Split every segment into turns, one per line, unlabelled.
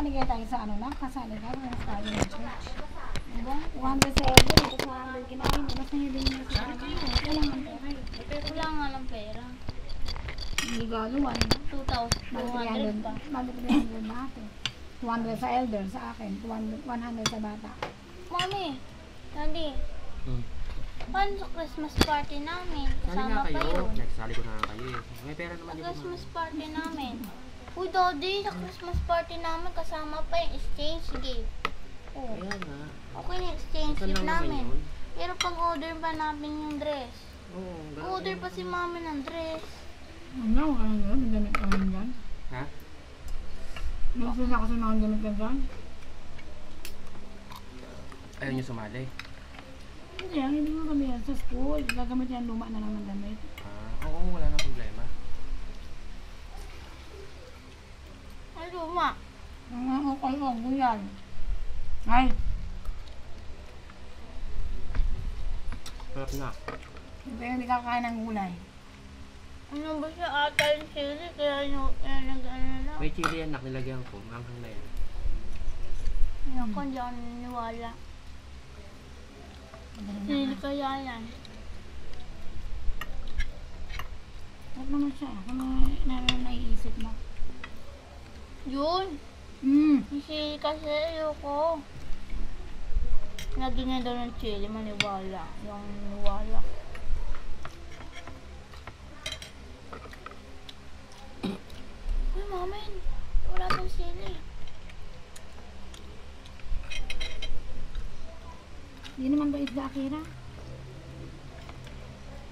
Kasali kayo tayo sa ano na? Kasali ka? Kaya tayo ng church. Diba? 100 sa Edo, ito sa 100 kinain. Mas nahiling niya sa ano. Wala nga pera eh.
Wala nga lang pera.
Hindi galo,
2,200 pa.
300 na ate. 200 sa elder, sa akin. 100 sa bata.
Mami, Daddy, paano sa Christmas party namin?
Sali nga
Kasama
kayo.
kayo.
Nagsali ko na nga kayo eh. May pera
Sa
naman din
Christmas party namin. Uy, Daddy, sa Christmas party namin kasama pa yung exchange gift. Oh,
Kaya nga.
okay yung exchange
Saan
gift
lang naman
namin.
yun?
Pero pag-order pa namin yung dress.
Oo,
Order pa si Mami ng dress.
Ano? Ano yun? May damit ka rin dyan?
Ha?
May sila kasi mga damit ka dyan?
Ayaw niyo sumali?
Hindi, hindi mo kami yan sa school. Gagamit yan luma na lang ng damit.
Oo, wala nang problema.
Ay, luma.
Ang okay ko, yan. Ay,
Sarap na.
hindi kakain ng gulay.
Ano ba siya ata yung sili? Kaya yung nag-ano lang.
May chili yan, nilagyan ko. Manghang na yan.
Ako, hindi ako naniniwala. Sili kaya yan.
Huwag naman siya. Kung naiisip mo.
Yun!
Hmm.
Yung sili kasi ayoko. Lagyan niya daw ng chili, maniwala. Yung maniwala. Uy, mamin! Wala pang sili.
Hindi naman ba isda, Akira?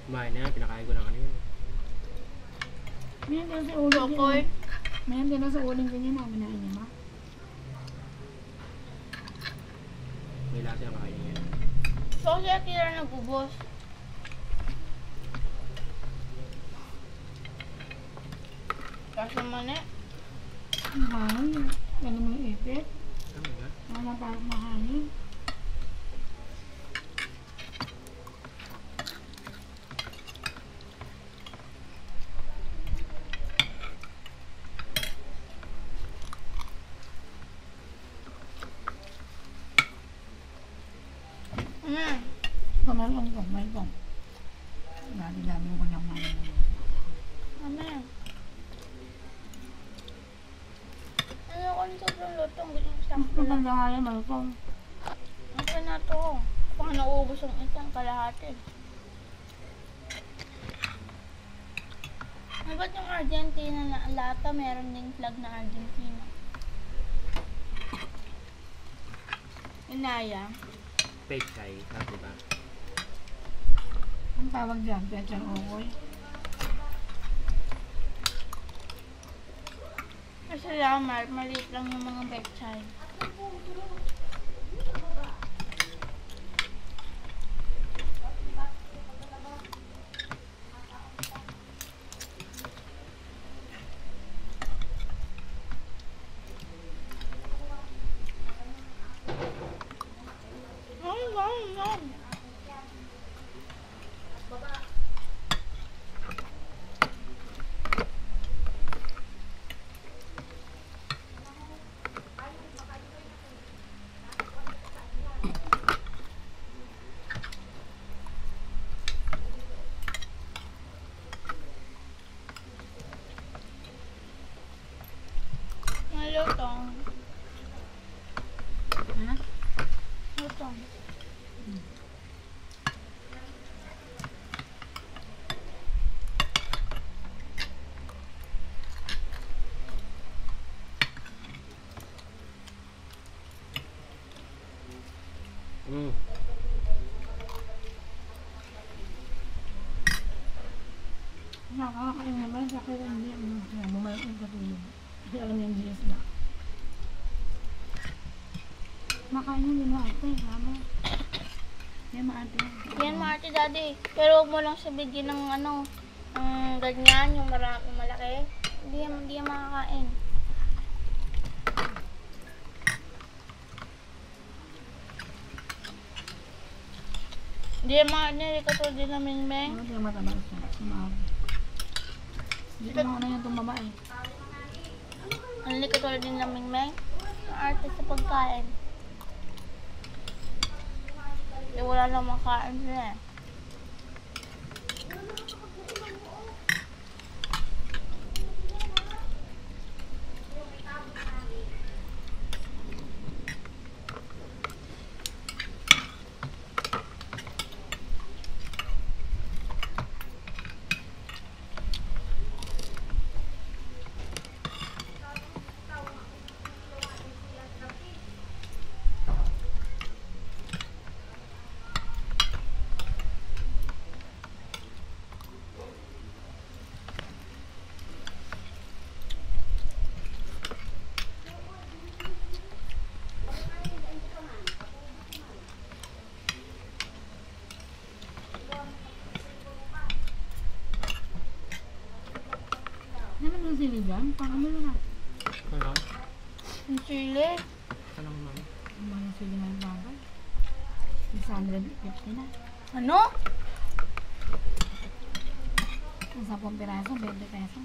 Kumain na yan, pinakain ko ng ano yun.
Mayroon din sa uling
Chokoy.
din. Mayroon din sa uling din yun namin na inyo, ma.
May lasa yung kakain niya.
So, si Akira nag-ubos. Kasi mani.
Ang hangin. Ganun mo yung ipit.
Tama ba?
Mga parang mahangin. Kumalong ko, may kong. Dami-dami ko niyang mga.
Mami. Ano ko yung sobrang lutong. Gusto ko
Ang
sakto lang.
maganda nga yan, may kong.
Okay na to. Baka nauubos ang isang kalahati. Ba't yung Argentina na lata, meron ding flag na Argentina? Inaya.
Fake chai, diba?
Ang tawag dyan, Pechan Okoy.
Kasi lamar, maliit lang yung mga betchay. Lutong.
Ha?
Lutong.
Nakakakain naman sa kaya hindi. Bumayin sa tulog. Kasi alam yung GS na. Makain mo din mo ate, kamo. Yan maarte.
Yan maarte daddy. Pero huwag mo lang siya bigyan ng ano, ng ganyan, yung malaki. Hindi yan makakain. Hindi yan makakain. Katulad din na Mingmeng.
Hindi ka mataba siya. Sumabi. Hindi ko na ano yung itong babae.
Ano katulad din na Mingmeng? arte sa pagkain. Eh, wala lang makain sila eh.
Ano naman sila dyan? Parang ano na.
Ano?
Yung chili.
Ano mo, mami?
Ang mga sila na yung bagay. 650 na.
Ano?
Ang 10 piraso, 20 peso.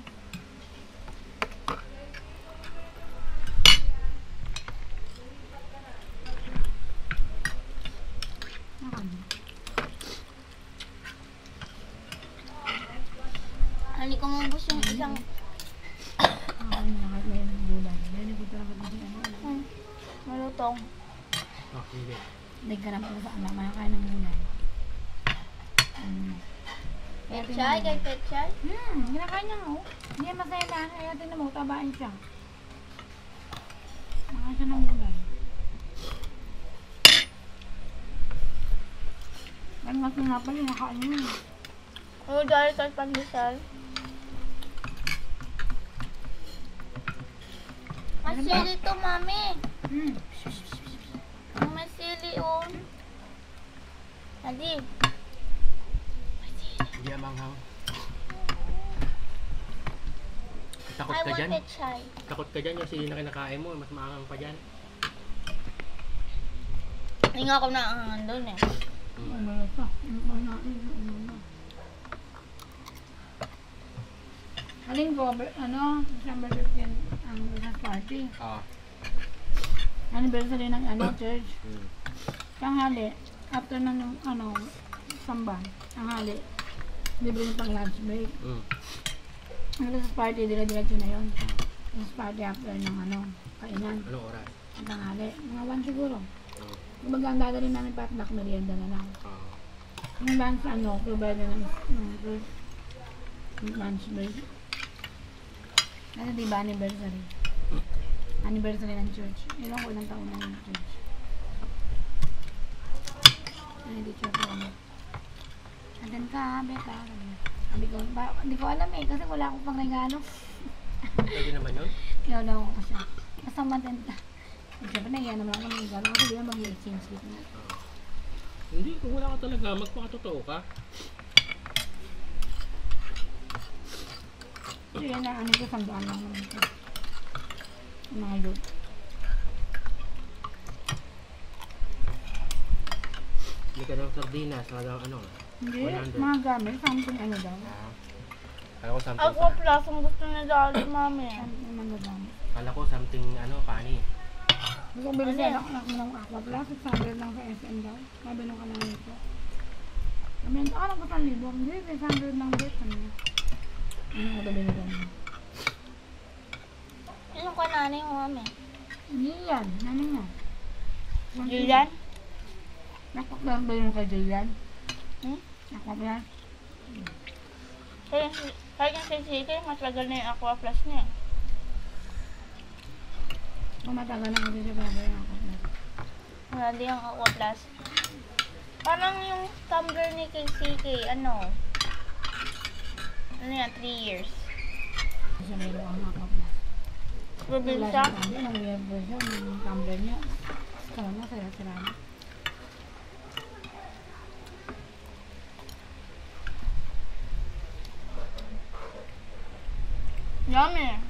Nakano?
Hindi ko mabus yung isang...
Nakano na kahit may gulay. Dahil ko talaga din ano.
Malutong.
Oh, hindi.
Hindi ka na po sa alam. Makakain ng gulay.
Pechay, kay Pechay.
Ginakain niya nga oh. Hindi yan masaya lang. Kaya tingnan mo, tabain siya. Makain siya ng gulay. Ano mas nga pala, nakain niya.
Oo, dahil ito pandesal. Masili to, mami. Ang masili, oh. Adi.
Hindi amanghang. Takot
I
ka
want
dyan?
Pechay.
Takot ka dyan yung sili na kinakain mo. Mas maangang pa dyan.
Hindi nga ako naaangan doon eh.
Umalas pa. Aling ko, ano, December 15 ang Christmas party.
Ah.
Anniversary ng ano, church.
Hmm.
Tanghali, after ng ano, samba, tanghali, libre yung pang lunch break.
Hmm.
Ang Christmas party, dire-diretso na yun. Christmas party after ng ano, kainan.
Anong oras?
Ang tanghali, mga 1 siguro.
Hmm.
Kumbaga, ang dadalhin namin patnak, merienda na lang.
Ah.
Yung lunch, ano, provide na ng lunch break. Kasi diba anniversary? Anniversary ng church. Ilang ko ilang taon na yung church. Ay, hindi church ako. Andan ka ha, Beta. Sabi ko, hindi ko alam eh, kasi wala akong pang regalo.
Pwede naman yun?
Kaya daw ako siya. Basta matenta. Siyempre, nahiya naman ako ng regalo. Kasi di ba mag-exchange gift na.
Hindi, kung wala ka talaga, magpakatotoo ka.
Kasi yan na, ano ko, sandaan lang naman ito. Mga youth.
Hindi ka ng sardinas, wala ano.
Hindi,
100.
mga gamit, something ano daw.
Ah. Kala ko something
Ako plus, ang gusto na dali, mami.
Something mga gamit.
Kala ko something ano, pani.
Gusto ko bilhin sa anak mo ng Aqua Plus, 600 lang sa SM daw. Sabi nung ka lang nito. Sabi nito, alam ko 1,000. Hindi, 600 lang din. Sabi niya. Ano ko ito binigyan mo?
Anong ka nanay mo, mami?
Hindi yan, nanin niya.
Julian?
Aqua Plus ba yun kay Julian?
Hmm?
Aqua Plus?
Kaya yung sa city, mas lagal na yung Aqua Plus niya.
Matagal na kasi siya bagay yung Aqua Plus.
Wala din yung Aqua Plus. Parang yung tumbler ni KCK, ano? Ano yan, 3 years.
Kasi meron ang Aqua Plus.
Probinsya?
Sabi, nang weird version, yung tumbler niya. Kala na, sira-sira na.
Yummy.